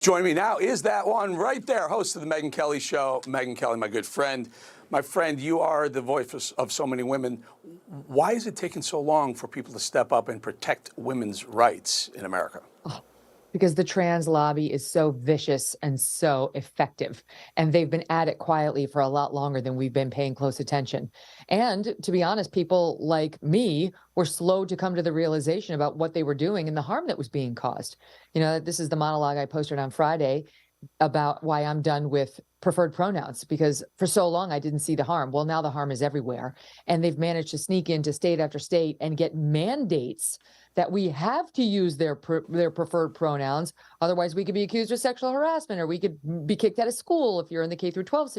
Joining me now is that one right there, host of the Megyn Kelly Show. Megyn Kelly, my good friend. My friend, you are the voice of so many women. Why is it taking so long for people to step up and protect women's rights in America? Because the trans lobby is so vicious and so effective. And they've been at it quietly for a lot longer than we've been paying close attention. And to be honest, people like me were slow to come to the realization about what they were doing and the harm that was being caused. You know, this is the monologue I posted on Friday about why I'm done with preferred pronouns, because for so long I didn't see the harm. Well, now the harm is everywhere. And they've managed to sneak into state after state and get mandates that we have to use their preferred pronouns. Otherwise, we could be accused of sexual harassment, or we could be kicked out of school if you're in the K through 12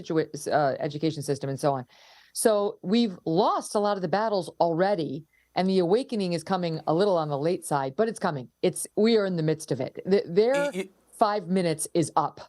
education system, and so on. So we've lost a lot of the battles already, and the awakening is coming a little on the late side, but it's coming. We are in the midst of it. Their 5 minutes is up.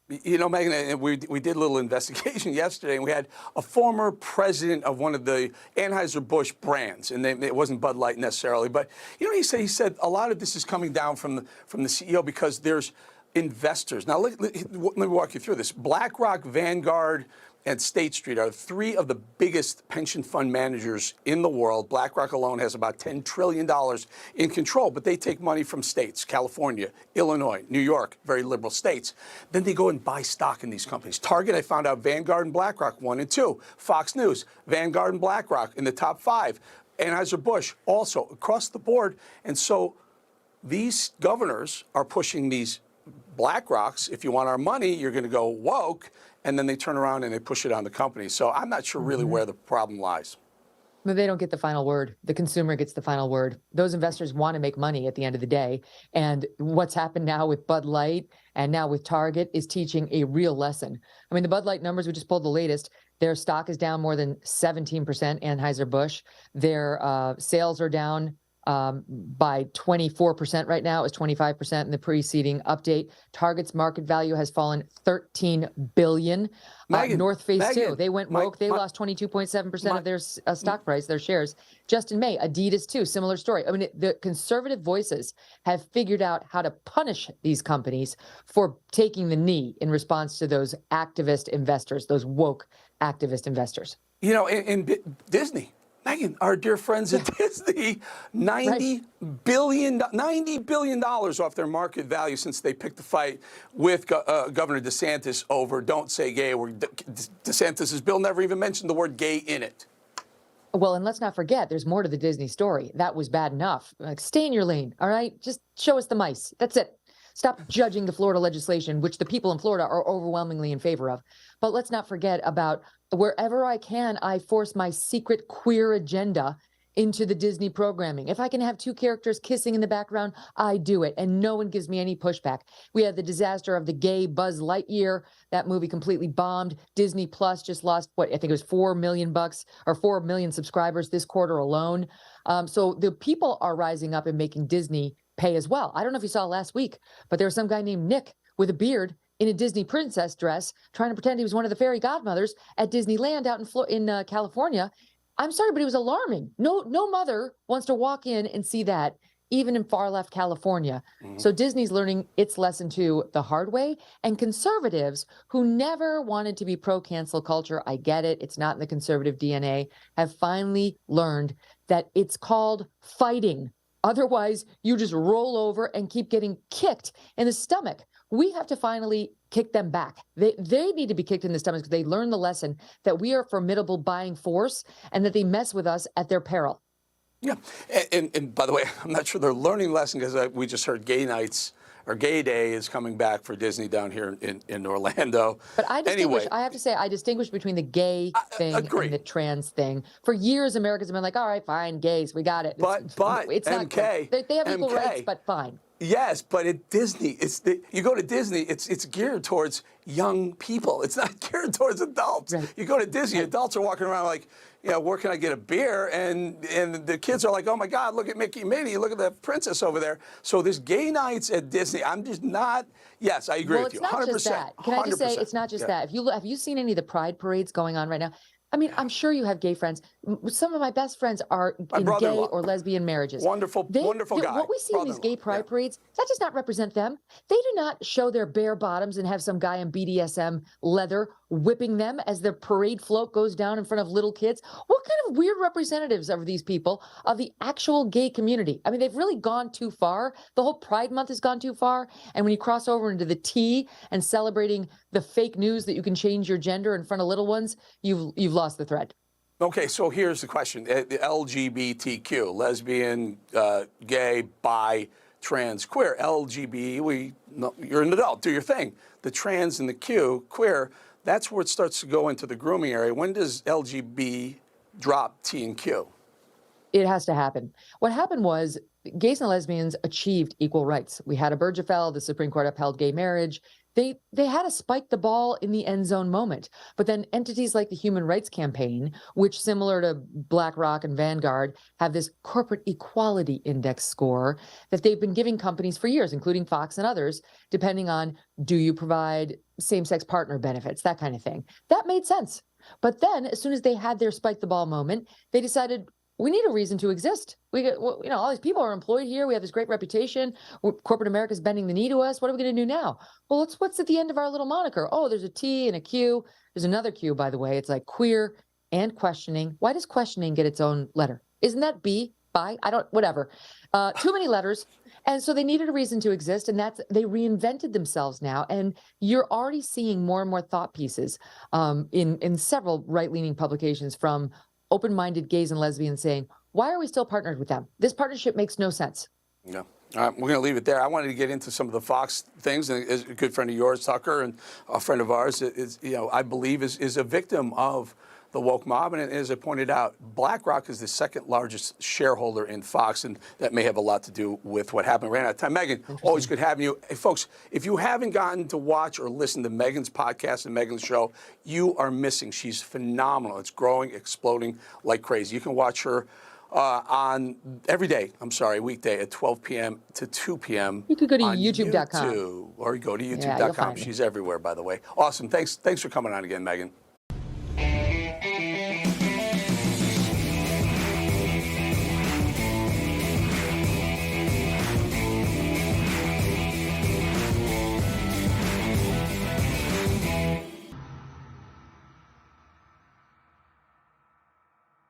You know, Megyn, we did a little investigation yesterday, and we had a former president of one of the Anheuser-Busch brands, and it wasn't Bud Light necessarily, but you know what he said? He said a lot of this is coming down from the CEO because there's investors. Now, let me walk you through this. BlackRock, Vanguard, and State Street are three of the biggest pension fund managers in the world. BlackRock alone has about $10 trillion in control, but they take money from states, California, Illinois, New York, very liberal states. Then they go and buy stock in these companies. Target, I found out, Vanguard and BlackRock, 1 and 2. Fox News, Vanguard and BlackRock in the top 5. Anheuser-Busch also across the board. And so these governors are pushing these BlackRocks. If you want our money, you're going to go woke. And then they turn around and they push it on the company. So I'm not sure really where the problem lies. But they don't get the final word. The consumer gets the final word. Those investors want to make money at the end of the day. And what's happened now with Bud Light and now with Target is teaching a real lesson. I mean, the Bud Light numbers, we just pulled the latest. Their stock is down more than 17%, Anheuser-Busch. Their sales are down by 24% right now. It was 25% in the preceding update. Target's market value has fallen $13 billion. North Face too. They went woke. They lost 22.7% of their stock price, their shares. Just in May, Adidas too, similar story. I mean, the conservative voices have figured out how to punish these companies for taking the knee in response to those activist investors, those woke activist investors. You know, in Disney. Megyn, our dear friends at Disney, $90 billion off their market value since they picked the fight with Governor DeSantis over Don't Say Gay, where DeSantis' bill never even mentioned the word gay in it. Well, and let's not forget, there's more to the Disney story. That was bad enough. Like, stay in your lane, all right? Just show us the mice. That's it. Stop judging the Florida legislation, which the people in Florida are overwhelmingly in favor of. But let's not forget about wherever I can, I force my secret queer agenda into the Disney programming. If I can have 2 characters kissing in the background, I do it, and no one gives me any pushback. We had the disaster of the gay Buzz Lightyear. That movie completely bombed. Disney Plus just lost, what, I think it was $4 million or 4 million subscribers this quarter alone. So the people are rising up and making Disney pay as well. I don't know if you saw last week, but there was some guy named Nick with a beard in a Disney princess dress trying to pretend he was one of the fairy godmothers at Disneyland out in California. I'm sorry, but it was alarming. No mother wants to walk in and see that, even in far left California. So Disney's learning its lesson too the hard way. And conservatives who never wanted to be pro-cancel culture, I get it, it's not in the conservative DNA, have finally learned that it's called fighting. Otherwise, you just roll over and keep getting kicked in the stomach. We have to finally kick them back. They need to be kicked in the stomach because they learned the lesson that we are a formidable buying force and that they mess with us at their peril. Yeah. And by the way, I'm not sure they're learning the lesson because we just heard Gay Nights or Gay Day is coming back for Disney down here in Orlando. But I have to say, I distinguish between the gay thing and the trans thing. For years, Americans have been like, all right, fine, gays, we got it. But it's not MK, they have equal rights, but fine. Yes, but at Disney, you go to Disney, it's geared towards young people. It's not geared towards adults. Right. You go to Disney, adults are walking around like, you know, where can I get a beer? And the kids are like, oh my God, look at Mickey and Minnie, look at the princess over there. So there's gay nights at Disney. I'm just not. Yes, I agree with you. 100%. Just that. Can I just say it's not just that. Have you seen any of the pride parades going on right now? I mean, I'm sure you have gay friends. Some of my best friends are My in gay brother-in-law. or lesbian marriages. Wonderful, wonderful guy. What we see in these gay Brother-in-law. Yeah. pride parades, that does not represent them. They do not show their bare bottoms and have some guy in BDSM leather whipping them as their parade float goes down in front of little kids. What kind of weird representatives are these people of the actual gay community? I mean, they've really gone too far. The whole Pride Month has gone too far. And when you cross over into the T and celebrating the fake news that you can change your gender in front of little ones, you've lost the thread. Okay, so here's the question. The LGBTQ, lesbian, gay, bi, trans, queer. You're an adult, do your thing. The trans and the Q, queer, that's where it starts to go into the grooming area. When does LGB drop T and Q? It has to happen. What happened was gays and lesbians achieved equal rights. We had a Obergefell, the Supreme Court upheld gay marriage. They had to spike the ball in the end zone moment. But then entities like the Human Rights Campaign, which similar to BlackRock and Vanguard, have this corporate equality index score that they've been giving companies for years, including Fox and others, depending on, do you provide same-sex partner benefits, that kind of thing. That made sense. But then as soon as they had their spike the ball moment, they decided, we need a reason to exist. We get, all these people are employed here. We have this great reputation. Corporate America is bending the knee to us. What are we going to do now? Well, what's at the end of our little moniker? Oh, there's a T and a Q. There's another Q, by the way. It's like queer and questioning. Why does questioning get its own letter? Isn't that B, bi? Whatever. Too many letters. And so they needed a reason to exist, and they reinvented themselves now. And you're already seeing more and more thought pieces in several right-leaning publications from open-minded gays and lesbians saying, why are we still partnered with them? This partnership makes no sense. Yeah. All right, we're going to leave it there. I wanted to get into some of the Fox things. And a good friend of yours, Tucker, and a friend of ours, I believe is a victim of the woke mob. And as I pointed out, BlackRock is the second largest shareholder in Fox, and that may have a lot to do with what happened. Ran out of time. Megyn, always good having you. Hey, folks, if you haven't gotten to watch or listen to Megyn's podcast and Megyn's show, you are missing. She's phenomenal. It's growing, exploding like crazy. You can watch her on weekday at 12 p.m. to 2 p.m. You could go to youtube.com. Or you go to youtube.com. She's everywhere, by the way. Awesome. Thanks for coming on again, Megyn.